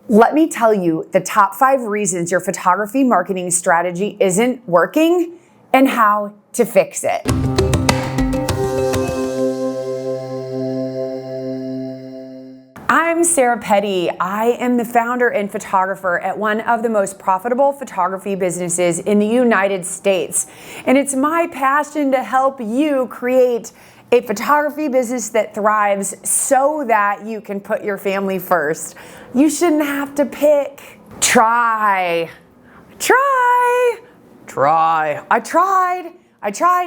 Let me tell you the top 5 reasons your photography marketing strategy isn't working and how to fix it. I'm Sarah Petty. I am the founder and photographer at one of the most profitable photography businesses in the United States. And it's my passion to help you create a photography business that thrives so that you can put your family first. You shouldn't have to pick. Try. I tried,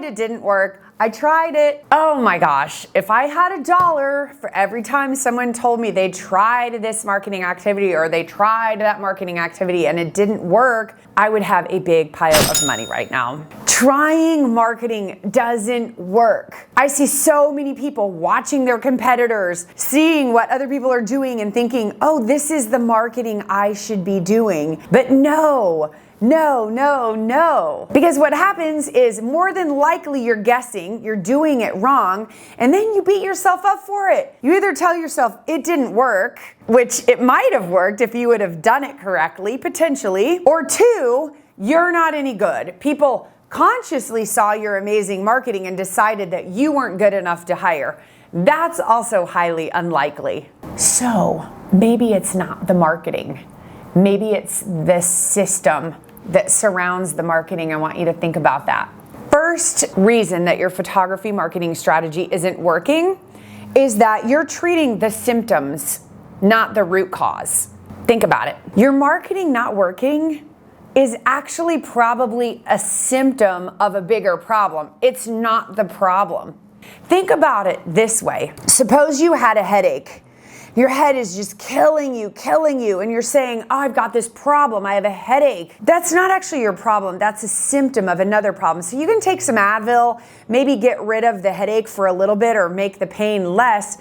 it didn't work. I tried it. Oh my gosh, if I had $1 for every time someone told me they tried this marketing activity or they tried that marketing activity and it didn't work, I would have a big pile of money right now. Trying marketing doesn't work. I see so many people watching their competitors, seeing what other people are doing and thinking, oh, this is the marketing I should be doing. But no. Because what happens is more than likely you're guessing, you're doing it wrong, and then you beat yourself up for it. You either tell yourself it didn't work, which it might have worked if you would have done it correctly, potentially, or 2, you're not any good. People consciously saw your amazing marketing and decided that you weren't good enough to hire. That's also highly unlikely. So maybe it's not the marketing. Maybe it's the system that surrounds the marketing. I want you to think about that. First reason that your photography marketing strategy isn't working is that you're treating the symptoms, not the root cause. Think about it. Your marketing not working is actually probably a symptom of a bigger problem. It's not the problem. Think about it this way. Suppose you had a headache. Your head is just killing you, and you're saying, oh, I've got this problem, I have a headache. That's not actually your problem, that's a symptom of another problem. So you can take some Advil, maybe get rid of the headache for a little bit or make the pain less,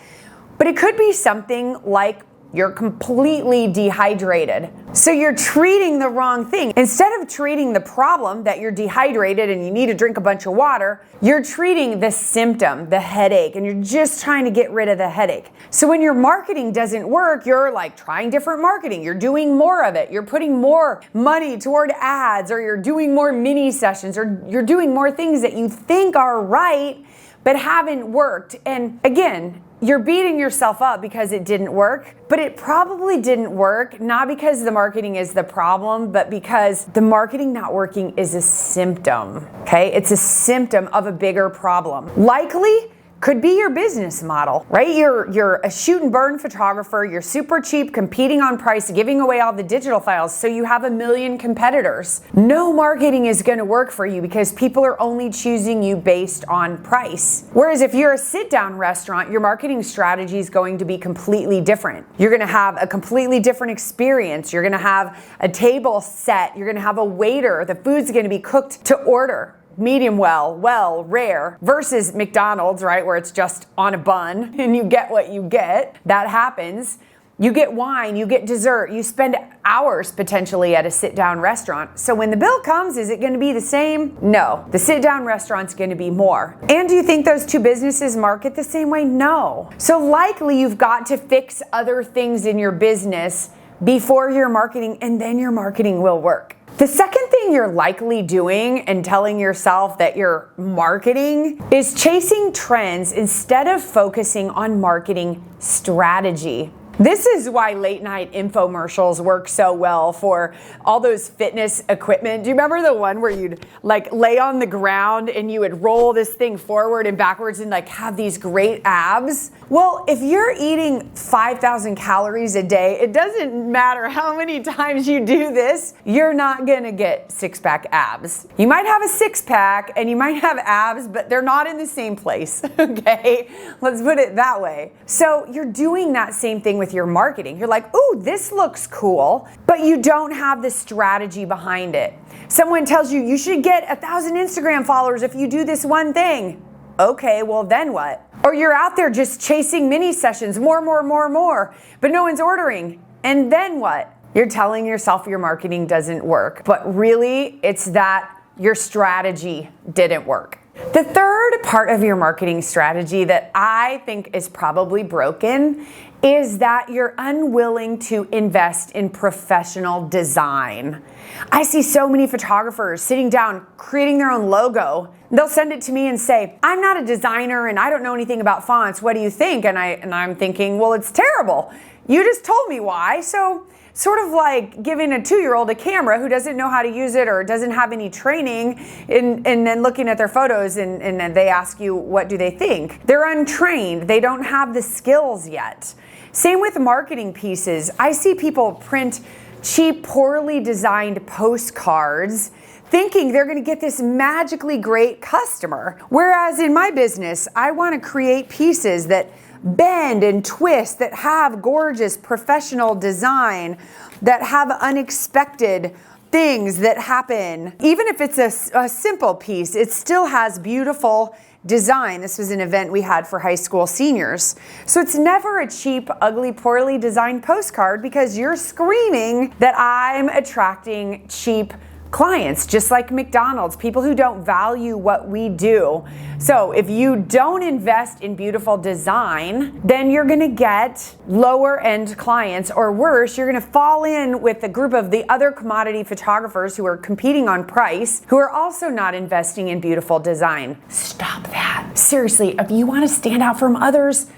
but it could be something like you're completely dehydrated. So you're treating the wrong thing. Instead of treating the problem that you're dehydrated and you need to drink a bunch of water, you're treating the symptom, the headache, and you're just trying to get rid of the headache. So when your marketing doesn't work, you're like trying different marketing. You're doing more of it. You're putting more money toward ads, or you're doing more mini sessions, or you're doing more things that you think are right but haven't worked. And again, you're beating yourself up because it didn't work, but it probably didn't work, not because the marketing is the problem, but because the marketing not working is a symptom, okay? It's a symptom of a bigger problem. Likely could be your business model, right? You're a shoot and burn photographer, you're super cheap, competing on price, giving away all the digital files, so you have 1 million competitors. No marketing is gonna work for you because people are only choosing you based on price. Whereas if you're a sit-down restaurant, your marketing strategy is going to be completely different. You're gonna have a completely different experience. You're gonna have a table set, you're gonna have a waiter, the food's gonna be cooked to order. Medium well, rare, versus McDonald's, right, where it's just on a bun and you get what you get. That happens. You get wine, you get dessert, you spend hours potentially at a sit-down restaurant. So when the bill comes, is it gonna be the same? No, the sit-down restaurant's gonna be more. And do you think those two businesses market the same way? No. So likely you've got to fix other things in your business before your marketing, and then your marketing will work. The second thing you're likely doing and telling yourself that you're marketing is chasing trends instead of focusing on marketing strategy. This is why late night infomercials work so well for all those fitness equipment. Do you remember the one where you'd like lay on the ground and you would roll this thing forward and backwards and like have these great abs? Well, if you're eating 5,000 calories a day, it doesn't matter how many times you do this, you're not gonna get six-pack abs. You might have a six-pack and you might have abs, but they're not in the same place, okay? Let's put it that way. So you're doing that same thing with your marketing. You're like, ooh, this looks cool, but you don't have the strategy behind it. Someone tells you, you should get 1,000 Instagram followers if you do this one thing. Okay, well then what? Or you're out there just chasing mini sessions, more, but no one's ordering. And then what? You're telling yourself your marketing doesn't work, but really it's that your strategy didn't work. The third part of your marketing strategy that I think is probably broken is that you're unwilling to invest in professional design. I see so many photographers sitting down, creating their own logo. They'll send it to me and say, I'm not a designer and I don't know anything about fonts. What do you think? And I'm thinking, well, it's terrible. You just told me why. So sort of like giving a 2-year-old a camera who doesn't know how to use it or doesn't have any training, and then looking at their photos and they ask you, what do they think? They're untrained. They don't have the skills yet. Same with marketing pieces. I see people print cheap, poorly designed postcards thinking they're going to get this magically great customer. Whereas in my business, I want to create pieces that bend and twist, that have gorgeous professional design, that have unexpected things that happen. Even if it's a simple piece, it still has beautiful design. This was an event we had for high school seniors. So it's never a cheap, ugly, poorly designed postcard because you're screaming that I'm attracting cheap clients, just like McDonald's, people who don't value what we do. So if you don't invest in beautiful design, then you're gonna get lower end clients, or worse, you're gonna fall in with a group of the other commodity photographers who are competing on price, who are also not investing in beautiful design. Stop that. Seriously, if you wanna stand out from others,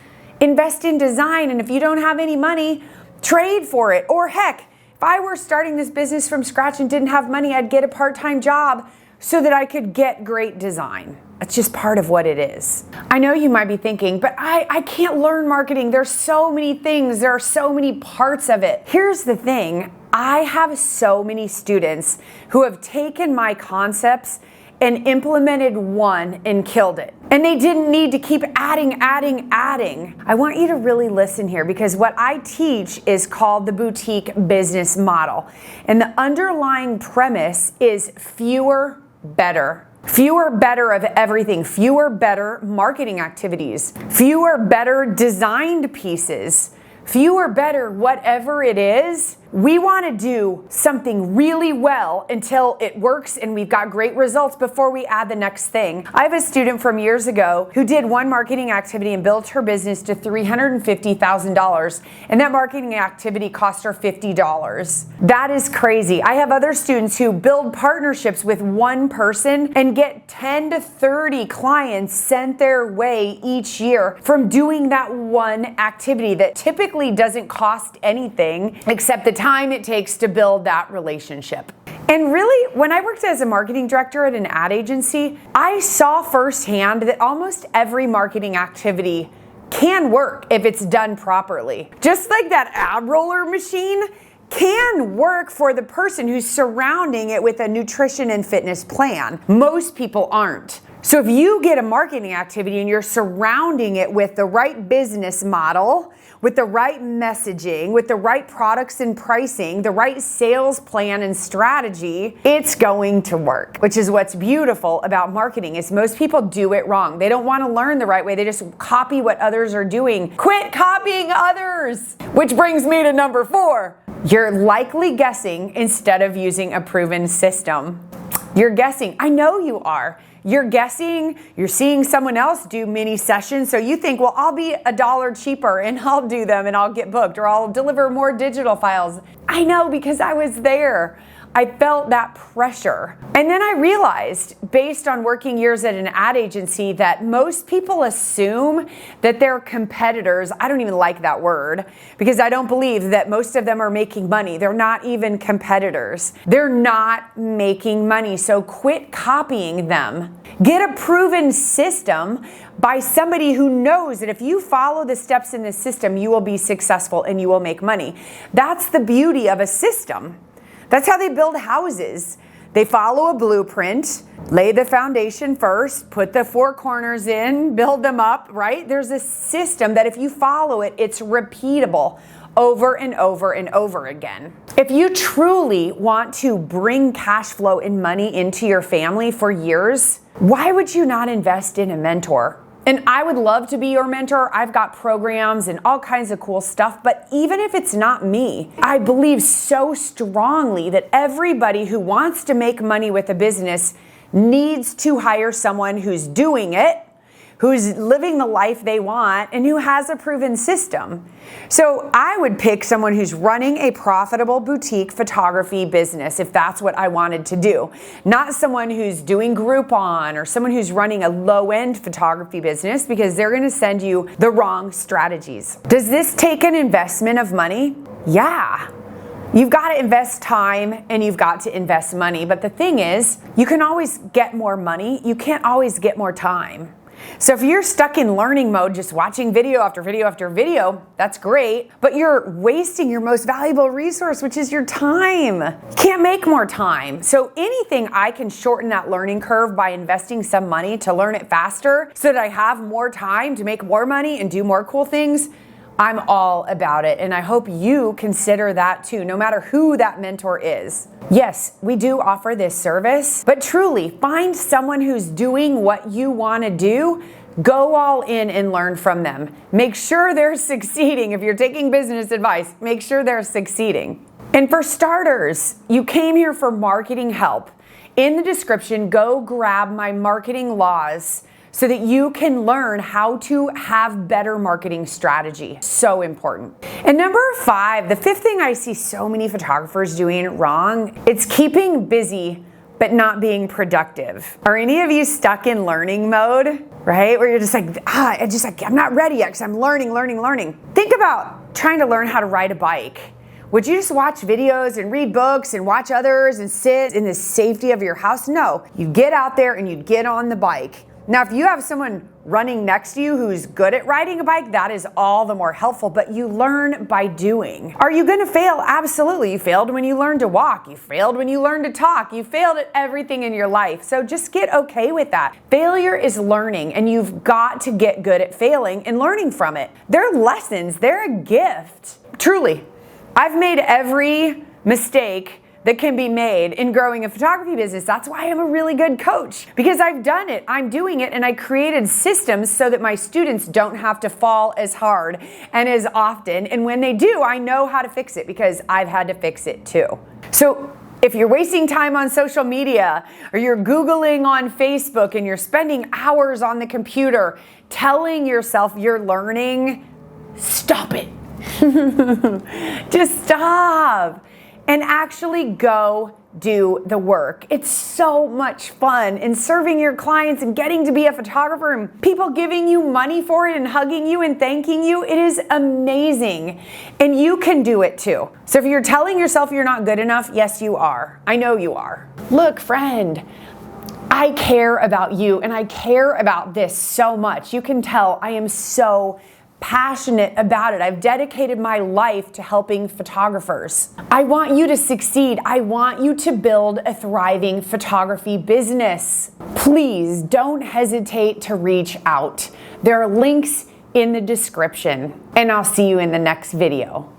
invest in design, and if you don't have any money, trade for it. Or heck, if I were starting this business from scratch and didn't have money, I'd get a part-time job so that I could get great design. It's just part of what it is. I know you might be thinking, but I can't learn marketing. There's so many things. There are so many parts of it. Here's the thing. I have so many students who have taken my concepts and implemented one and killed it. And they didn't need to keep adding. I want you to really listen here, because what I teach is called the boutique business model. And the underlying premise is fewer, better. Fewer, better of everything. Fewer, better marketing activities. Fewer, better designed pieces. Fewer, better whatever it is. We want to do something really well until it works and we've got great results before we add the next thing. I have a student from years ago who did one marketing activity and built her business to $350,000, and that marketing activity cost her $50. That is crazy. I have other students who build partnerships with one person and get 10 to 30 clients sent their way each year from doing that one activity that typically doesn't cost anything except the time it takes to build that relationship. And really, when I worked as a marketing director at an ad agency, I saw firsthand that almost every marketing activity can work if it's done properly. Just like that ab roller machine can work for the person who's surrounding it with a nutrition and fitness plan. Most people aren't. So if you get a marketing activity and you're surrounding it with the right business model, with the right messaging, with the right products and pricing, the right sales plan and strategy, it's going to work. Which is what's beautiful about marketing, is most people do it wrong. They don't want to learn the right way. They just copy what others are doing. Quit copying others! Which brings me to number 4. You're likely guessing instead of using a proven system. You're guessing. I know you are. You're guessing, you're seeing someone else do mini sessions, so you think, well, I'll be $1 cheaper and I'll do them and I'll get booked, or I'll deliver more digital files. I know, because I was there. I felt that pressure. And then I realized, based on working years at an ad agency, that most people assume that they're competitors. I don't even like that word, because I don't believe that most of them are making money. They're not even competitors. They're not making money, so quit copying them. Get a proven system by somebody who knows that if you follow the steps in the system, you will be successful and you will make money. That's the beauty of a system. That's how they build houses. They follow a blueprint, lay the foundation first, put the 4 corners in, build them up, right? There's a system that if you follow it, it's repeatable over and over and over again. If you truly want to bring cash flow and money into your family for years, why would you not invest in a mentor? And I would love to be your mentor. I've got programs and all kinds of cool stuff. But even if it's not me, I believe so strongly that everybody who wants to make money with a business needs to hire someone who's doing it, who's living the life they want, and who has a proven system. So I would pick someone who's running a profitable boutique photography business if that's what I wanted to do. Not someone who's doing Groupon or someone who's running a low-end photography business, because they're gonna send you the wrong strategies. Does this take an investment of money? Yeah. You've got to invest time and you've got to invest money. But the thing is, you can always get more money. You can't always get more time. So if you're stuck in learning mode, just watching video after video after video, that's great, but you're wasting your most valuable resource, which is your time. You can't make more time. So anything I can shorten that learning curve by investing some money to learn it faster so that I have more time to make more money and do more cool things, I'm all about it, and I hope you consider that too, no matter who that mentor is. Yes, we do offer this service, but truly find someone who's doing what you want to do. Go all in and learn from them. Make sure they're succeeding. If you're taking business advice, make sure they're succeeding. And for starters, you came here for marketing help. In the description, go grab my marketing laws so that you can learn how to have better marketing strategy. So important. And number 5, the 5th thing I see so many photographers doing wrong, it's keeping busy but not being productive. Are any of you stuck in learning mode, right? Where you're just like, I'm not ready yet because I'm learning. Think about trying to learn how to ride a bike. Would you just watch videos and read books and watch others and sit in the safety of your house? No, you get out there and you get on the bike. Now, if you have someone running next to you who's good at riding a bike, that is all the more helpful, but you learn by doing. Are you gonna fail? Absolutely. You failed when you learned to walk. You failed when you learned to talk. You failed at everything in your life. So just get okay with that. Failure is learning, and you've got to get good at failing and learning from it. They're lessons. They're a gift. Truly. I've made every mistake that can be made in growing a photography business. That's why I'm a really good coach, because I've done it, I'm doing it, and I created systems so that my students don't have to fall as hard and as often. And when they do, I know how to fix it because I've had to fix it too. So if you're wasting time on social media, or you're Googling on Facebook and you're spending hours on the computer telling yourself you're learning, stop it. Just stop. And actually go do the work. It's so much fun. And serving your clients and getting to be a photographer and people giving you money for it and hugging you and thanking you, it is amazing. And you can do it too. So if you're telling yourself you're not good enough, yes, you are. I know you are. Look, friend, I care about you and I care about this so much. You can tell I am so passionate about it. I've dedicated my life to helping photographers. I want you to succeed. I want you to build a thriving photography business. Please don't hesitate to reach out. There are links in the description, and I'll see you in the next video.